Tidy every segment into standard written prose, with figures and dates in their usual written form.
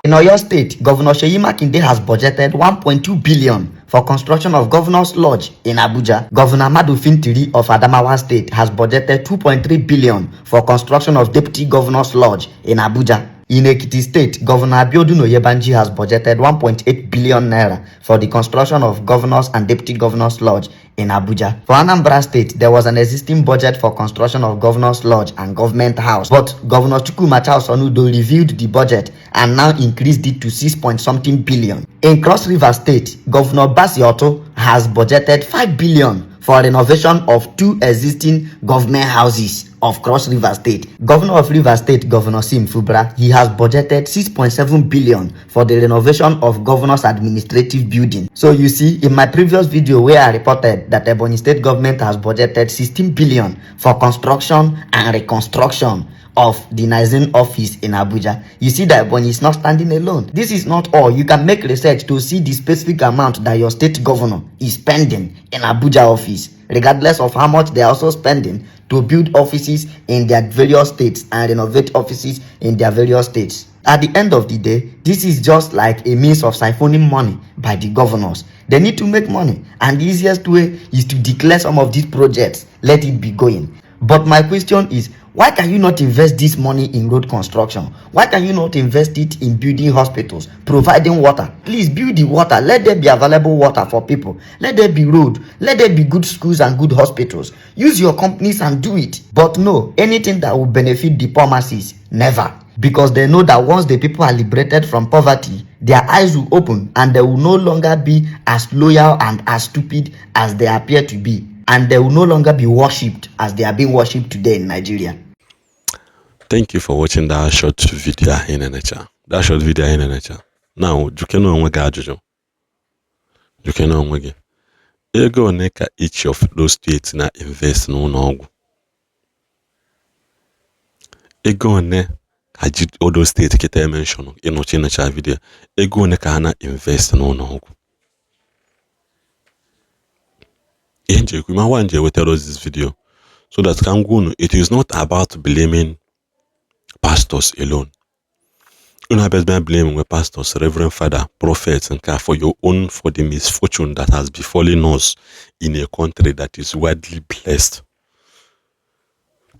In Oyo State, Governor Seyi Makinde has budgeted 1.2 billion for construction of Governor's Lodge in Abuja. Governor Amadu Fintiri of Adamawa State has budgeted 2.3 billion for construction of Deputy Governor's Lodge in Abuja. In Ekiti State, Governor Abiodun Oyebanji has budgeted 1.8 billion naira for the construction of Governor's and Deputy Governor's Lodge in Abuja. For Anambra State, there was an existing budget for construction of Governor's Lodge and Government House, but Governor Chukwumacha Osonudo reviewed the budget and now increased it to 6-point-something billion. In Cross River State, Governor Basi Otto has budgeted 5 billion for renovation of 2 existing government houses of Cross River State. Governor of River State, Governor Sim Fubra, he has budgeted 6.7 billion for the renovation of Governor's Administrative Building. So you see, in my previous video where I reported that Ebonyi State government has budgeted 16 billion for construction and reconstruction of the Nigerian office in Abuja, you see that Ebonyi is not standing alone. This is not all. You can make research to see the specific amount that your state governor is spending in Abuja office, regardless of how much they are also spending to build offices in their various states and renovate offices in their various states. At the end of the day, this is just like a means of siphoning money by the governors. They need to make money, and the easiest way is to declare some of these projects, let it be going. But my question is, why can you not invest this money in road construction? Why can you not invest it in building hospitals, providing water? Please build the water. Let there be available water for people. Let there be road. Let there be good schools and good hospitals. Use your companies and do it. But no, anything that will benefit the poor masses, never. Because they know that once the people are liberated from poverty, their eyes will open and they will no longer be as loyal and as stupid as they appear to be. And they will no longer be worshipped as they are being worshipped today in Nigeria. Thank you for watching that short video in Naija. That short video in Naija. Now, you can know what you can know what ego one ka each of those states na invest n'ụlọ ọgwụ. Ego one ka all those states kita mention ịnọchi nacha video. Ego one ka ha na invest n'ụlọ ọgwụ. Ihe we want to tell us this video so that it is not about blaming pastors alone. You know, best blaming with pastors, reverend father, prophets, and care for the misfortune that has befallen us in a country that is widely blessed.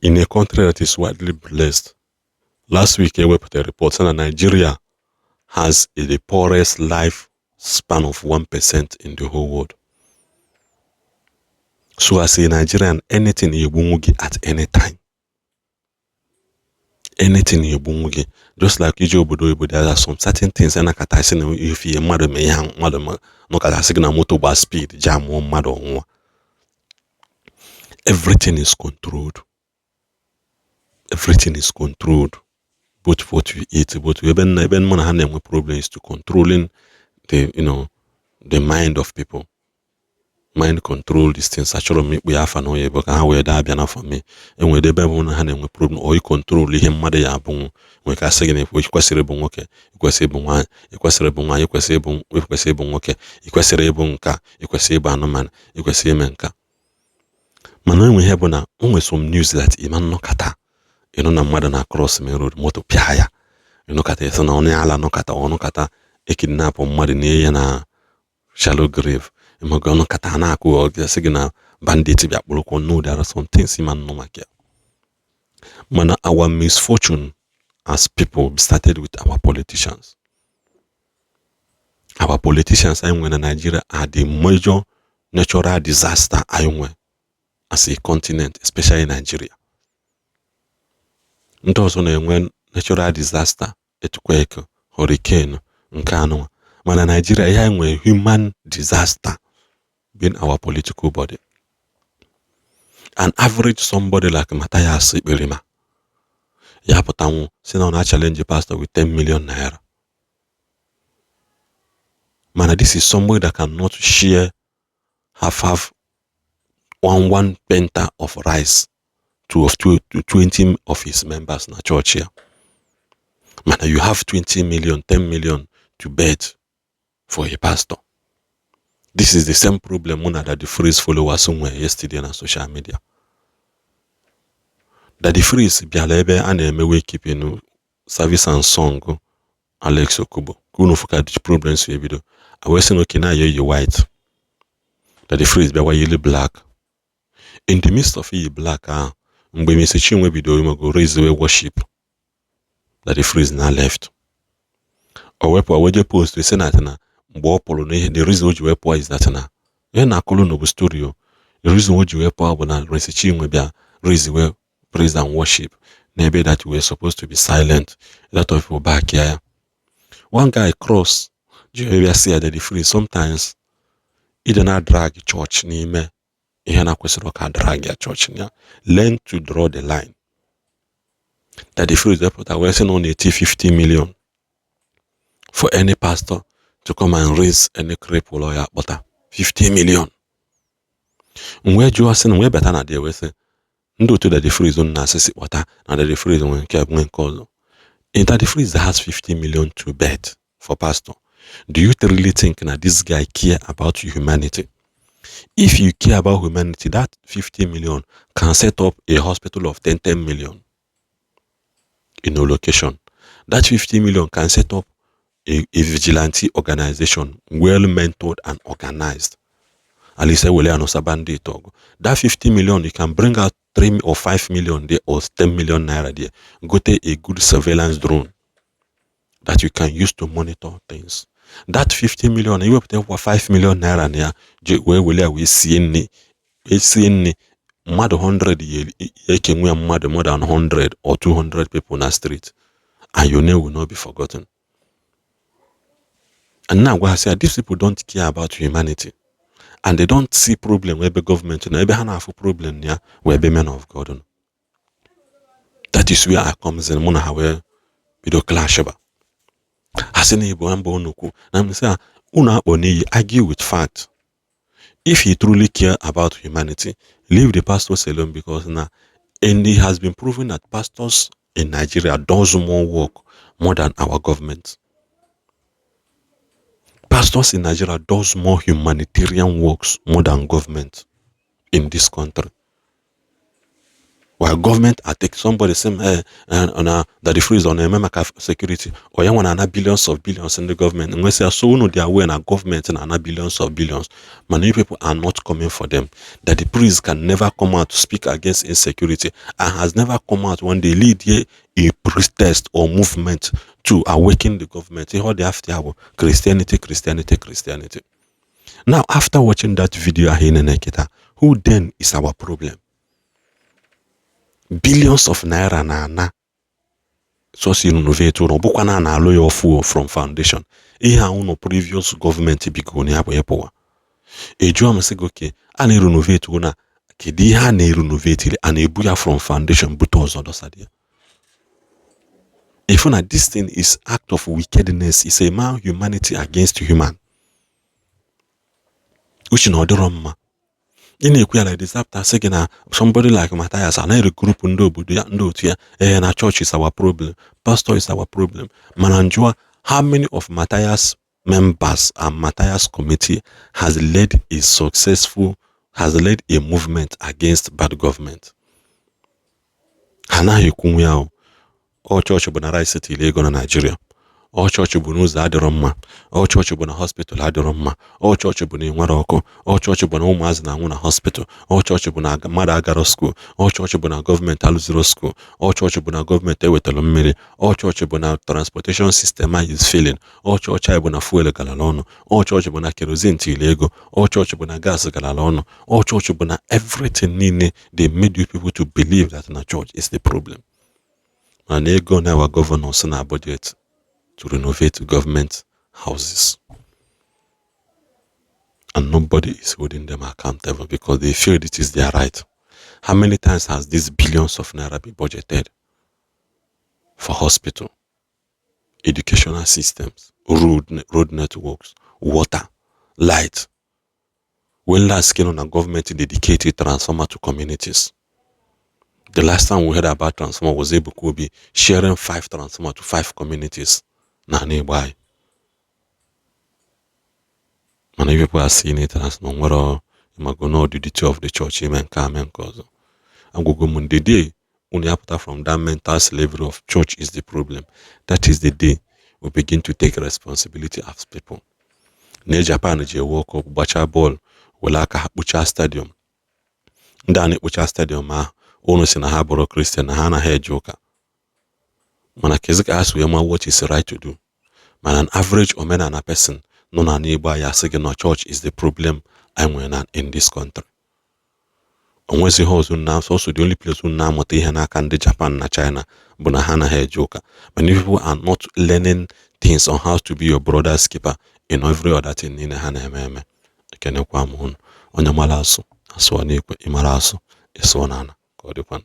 In a country that is widely blessed. Last week, I put a report saying that Nigeria has the poorest life span of 1% in the whole world. So as a Nigerian, anything you bungi at any time. Anything you bungi. Just like you obodo, there are some certain things and if you mother may hang mother no kata signal motor speed jam one mother on. Everything is controlled. Everything is controlled. Both what we eat, but we even man problem is to controlling the mind of people. Mind control these things. Actually, we have no way, but how we da biana for me. And when they be one hand and we problem, or you control him mother ya bon. We can say if we kwesere bon okay, you kwesere bon one, you kwesere bon one, you kwesere bon, we kwesere bon okay, you kwesere bon ka, you kwesere ba no man, you kwesere menka. Man when we have na, only some news that iman no kata, na mother na cross me road moto piaya, kata so na oni ala no kata, ono kata, kidnap on mother ne na shallow grave. Imagano katana ko signa bandits be no, there are some things man no make. Man, our misfortune as people started with our politicians. Our politicians in Nigeria are the major natural disaster as a continent, especially in Nigeria. And also when natural disaster, earthquake, hurricane, nkano. Man, Nigeria is human disaster being our political body. An average somebody like Matthias Belima. Yapotamu, say now challenge the pastor with 10 million naira. Man, this is somebody that cannot share have one penta of rice to 20 of his members in a church here. Man, you have 20 million, 10 million to bet for a pastor. This is the same problem that the Freeze followers somewhere yesterday on social media. That the Freeze bialebe and emewe keeping service and song Alex Okubo. Kuno fuka the problems we video. I was saying okay now you're white. That the phrase be yellow black. In the midst of you black mgbe Mr. Chinwe bido you go raise the worship. That the phrase now left. Or wepo aweje post we say na mgbe ọ pụrụ na the reason oji wepo is that na ya na akọlụ no story o. The reason oji wepo bụ na Mr. Chinwe bịa raise the praise and worship. Maybe that we were supposed to be silent. A lot of people back here. One guy cross you see that the phrase sometimes he did drag church n'ime ihe na kwesịrị ka drag ya church ya. Learn to draw the line. That the phrase that we're saying on 50 million for any pastor to come and raise any cripple or ya butter 50 million. Where you are saying we better na there we say ndo to that the phrase on assess water and the phrase when call. In that the phrase that has 50 million to bet for pastor. Do you really think that this guy care about humanity? If you care about humanity, that 50 million can set up a hospital of 10 million in a location. That 50 million can set up a vigilante organization, well mentored and organized. At least that 50 million, you can bring out 3 or 5 million there or 10 million naira there. Go take a good surveillance drone that you can use to monitor things. That 50 million, you have 5 million naira near where we see any mad 100 more than 100 or 200 people in the street, and your name will not be forgotten. And now I say these people don't care about humanity, and they don't see problem where the government and every have a problem here where the men of God. That is where I comes in Mona where we do clash about. I'm saying, argue with fact. If he truly care about humanity, leave the pastors alone, because now, and it has been proven that pastors in Nigeria does more work more than our government. Pastors in Nigeria does more humanitarian works more than government in this country. While government I take somebody saying that the freeze on a security or you want billions of billions in the government, and we say so no they are aware na government and billions of billions. Many people are not coming for them. That the priest can never come out to speak against insecurity and has never come out when they lead a protest or movement to awaken the government. How they have to Christianity. Now after watching that video, who then is our problem? Billions of naira na so si renovate no bukwa na alo your full from foundation. Ihe no previous government bigo ni abo yepowa. Eju am say okay, a na renovate una kedi ha na renovate and ebu ya from foundation but ozo do sadia. If una this thing is act of wickedness, is a man humanity against human. Which no odoroma. In a queer like this after saying somebody like Matthias and every group and our church is our problem, pastor is our problem. Mananjua, how many of Matthias members and Matthias committee has led a movement against bad government? Hana yukumyao, all church Bonarai City, Lagos, Nigeria. All church bụ n'ụzọ adịrọ mma, all church bụ na hospital adịrọ mma, all church bụ na enwere ọkụ, all church bụ na ụmụazị na-anwụ na hospital, all church bụ na mmadụ agaro school, all church bụ na gọọmenti alụziro school, all church bụ na gọọmenti ewetara mmiri, all church bụ na transportation system is failing, all church bụ na fuel galala ọnụ, all church bụ na kerosene tiri ego, all church bụ na gas galala ọnụ, all church bụ na everything niile. They made you people to believe that na church is the problem. And ego na our governors na budget to renovate government houses. And nobody is holding them accountable because they feel it is their right. How many times has these billions of naira been budgeted for hospital, educational systems, road networks, water, light? When last scale on a government dedicated transformer to communities? The last time we heard about transformer was able to be sharing 5 transformer to 5 communities. Na nearby. Many people are seeing it as no matter the duty of the church, amen, cause. And go the day only after from that mental slavery of church is the problem. That is the day we begin to take responsibility as people. Na Japan ji World Cup gbachaa bọọlụ were aka ha kpuchaa stadium. Ndị a na-ekpucha stadium ahụ unu si na ha bụrụ Christian na ha anaghị eje ụka. Mana kezi ka ha si wee ma what is right to do. Mana an average omenala person nọ na n'Igbo ya sị gị na church is the problem anyị nwere in this country. Onwezighị ọzọ na also the only place na amụta ihe n'aka ndị Japan na China bụ na ha anaghị eje ụka. Many people are not learning things on how to be your brother's keeper in every other thing niile ha na-eme eme. Ekenekwa m unu. Onye mara asụ asụọ n'ikwe, ịmara asụ ịsụọ n'ala ka ọ dịkwa.